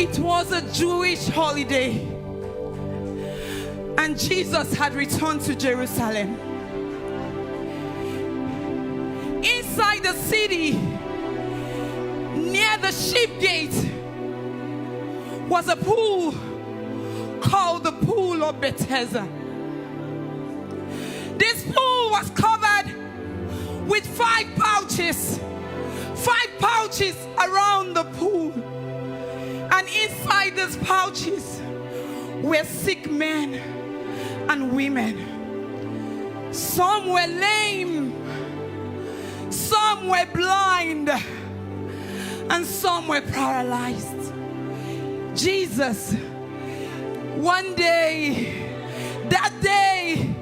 It was a Jewish holiday, and Jesus had returned to Jerusalem. Inside the city, near the sheep gate, was a pool called the Pool of Bethesda. This pool was covered with 5 pouches around the pool. And inside these pouches were sick men and women. Some were lame, some were blind, and some were paralyzed. Jesus, one day, that day,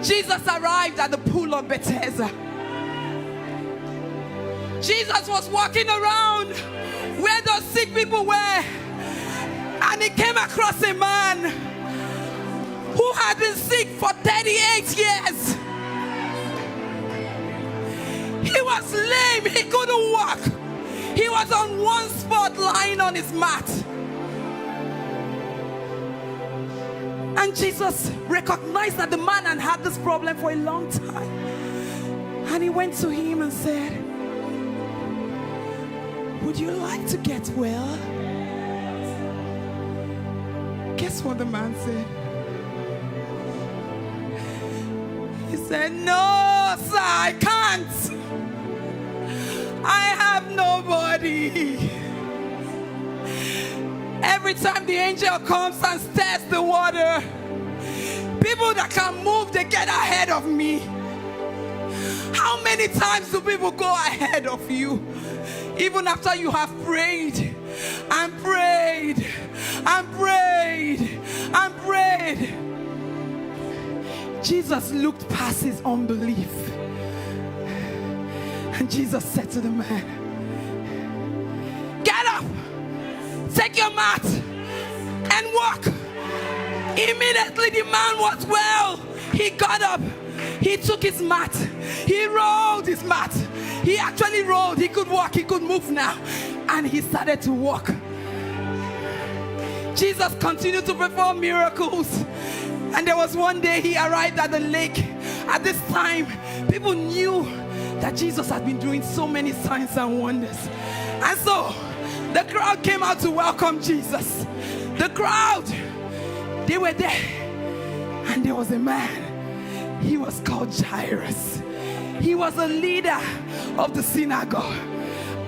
Jesus arrived at the Pool of Bethesda. Jesus was walking around where those sick people were, and he came across a man who had been sick for 38 years. He was lame, he couldn't walk. He was on one spot lying on his mat. And Jesus recognized that the man had had this problem for a long time. And he went to him and said, "Would you like to get well?" Guess what the man said? He said, "No, sir, I can't. I have nobody. Every time the angel comes and stirs the water, people that can move, they get ahead of me. How many times do people go ahead of you? Even after you have prayed and prayed and prayed and prayed." Jesus looked past his unbelief. And Jesus said to the man, "Get up, take your mat and walk." Immediately the man was well. He got up, he took his mat, he rolled his mat. He actually rolled, he could walk, he could move now. And he started to walk. Jesus continued to perform miracles. And there was one day he arrived at the lake. At this time, people knew that Jesus had been doing so many signs and wonders. And so the crowd came out to welcome Jesus. The crowd, they were there. And there was a man. He was called Jairus. He was a leader of the synagogue.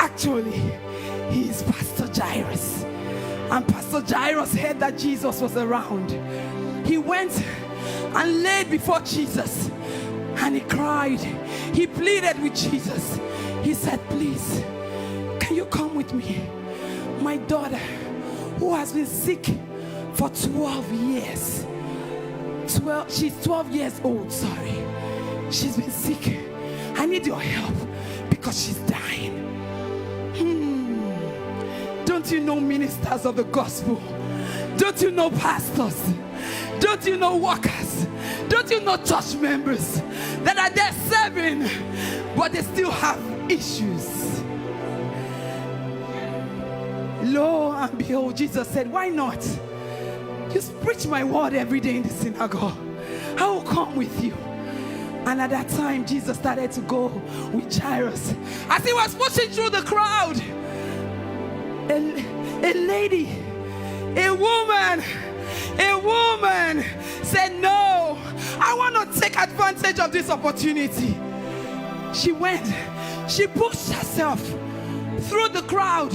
Actually, he is Pastor Jairus. And Pastor Jairus heard that Jesus was around. He went and laid before Jesus. And he cried. He pleaded with Jesus. He said, "Please, can you come with me? My daughter, who has been sick for 12 years. She's 12 years old, sorry. She's been sick. I need your help because she's dying." Don't you know ministers of the gospel? Don't you know pastors? Don't you know workers? Don't you know church members that are there serving, but they still have issues? Lo and behold, Jesus said, "Why not? Just preach my word every day in the synagogue. I will come with you." And at that time, Jesus started to go with Jairus. As he was pushing through the crowd, a lady, a woman said, "No, I want to take advantage of this opportunity." She went, she pushed herself through the crowd.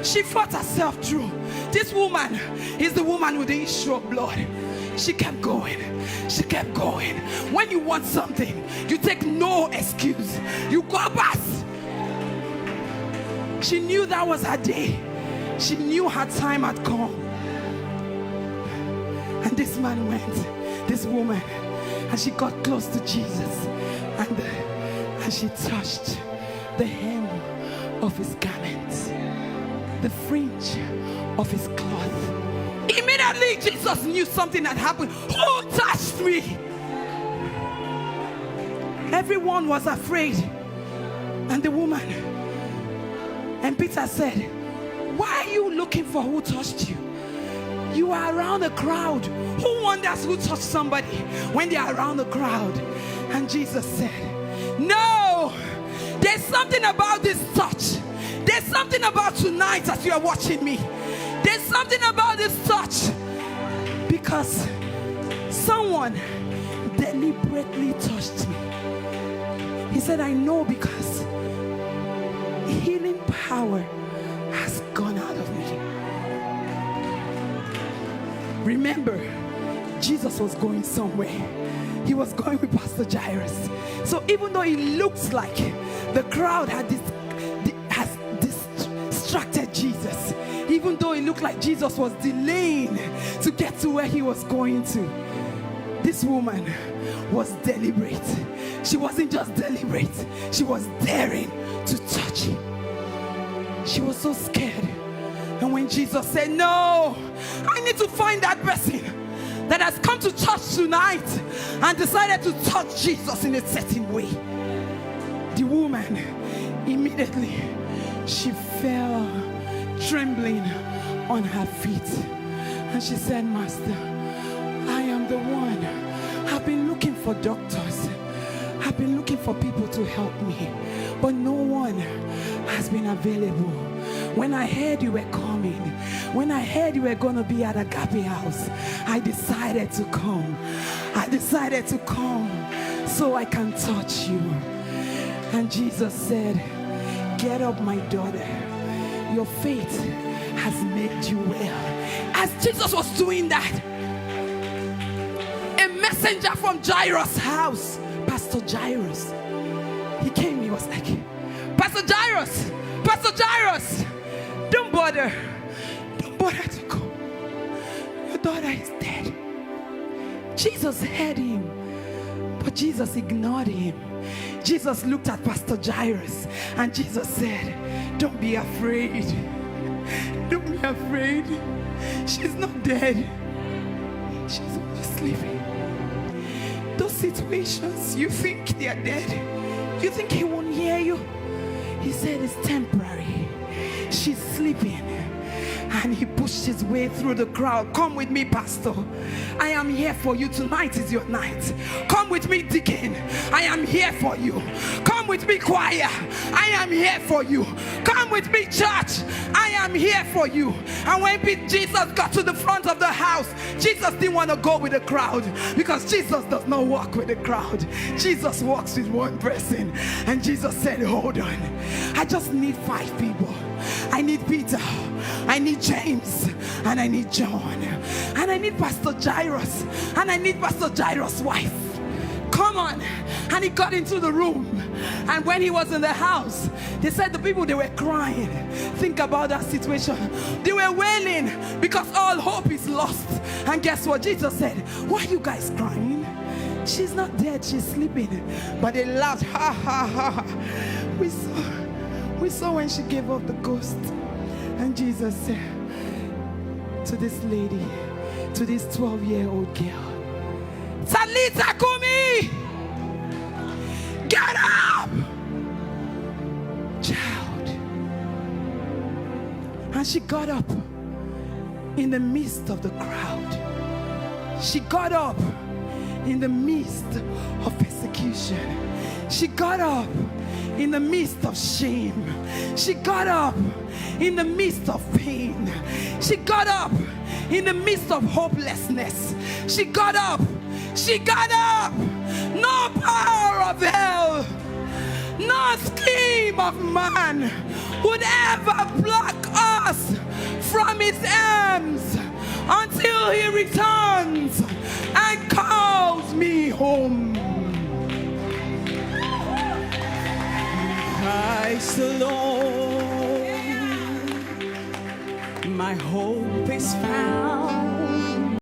She fought herself through. This woman is the woman with the issue of blood. She kept going. She kept going. When you want something, you take no excuse. You go past. She knew that was her day. She knew her time had come. And this man went, this woman, and she got close to Jesus. And she touched the hem of his garment, the fringe of his cloth. Immediately Jesus knew something had happened. Who touched me? Everyone was afraid. And the woman, and Peter said, Why are you looking for who touched you? You are around a crowd. Who wonders who touched somebody when they are around the crowd? And Jesus said, no, there's something about this touch. There's something about tonight as you are watching me. There's something about this touch. Because someone deliberately touched me. He said, I know because healing power has gone out of me. Remember, Jesus was going somewhere. He was going with Pastor Jairus. So even though it looks like the crowd has distracted Jesus, even though it looked like Jesus was delaying to get to where he was going to, this woman was deliberate. She wasn't just deliberate, she was daring to touch him. She was so scared. And when Jesus said, no, I need to find that person that has come to church tonight and decided to touch Jesus in a certain way, the woman immediately, she fell trembling on her feet. And she said, Master, I am the one. I've been looking for doctors. I've been looking for people to help me, but no one has been available. When I heard you were coming, when I heard you were going to be at Agape house, I decided to come. I decided to come so I can touch you. And Jesus said, get up, my daughter. Your faith has made you well. As Jesus was doing that, a messenger from Jairus' house, Pastor Jairus, he came. He was like, Pastor Jairus, don't bother to go. Your daughter is dead. Jesus heard him, but Jesus ignored him. Jesus looked at Pastor Jairus, and Jesus said, don't be afraid. Don't be afraid. She's not dead. She's only sleeping. Those situations, you think they are dead. You think he won't hear you. He said it's temporary. She's sleeping. And he pushed his way through the crowd. Come with me, Pastor. I am here for you. Tonight is your night. Come with me, Deacon. I am here for you. Come with me, choir. I am here for you. Come with me, church. I am here for you. And when Jesus got to the front of the house, Jesus didn't want to go with the crowd, because Jesus does not walk with the crowd. Jesus walks with one person. And Jesus said, hold on. I just need 5 people. I need Peter, I need James, and I need John, and I need Pastor Jairus, and I need Pastor Jairus' wife. Come on. And he got into the room, and when he was in the house, they said the people, they were crying. Think about that situation. They were wailing because all hope is lost. And guess what? Jesus said, why are you guys crying? She's not dead, she's sleeping. But they laughed. Ha ha ha. We saw when she gave up the ghost. And Jesus said to this lady, to this 12-year-old girl, Talita Kumi, get up, child. And she got up in the midst of the crowd. She got up in the midst of persecution. She got up in the midst of shame. She got up in the midst of pain. She got up in the midst of hopelessness. She got up. She got up. No power of hell, no scheme of man would ever block us from his arms until he returns and calls me home. Christ alone, my hope is found.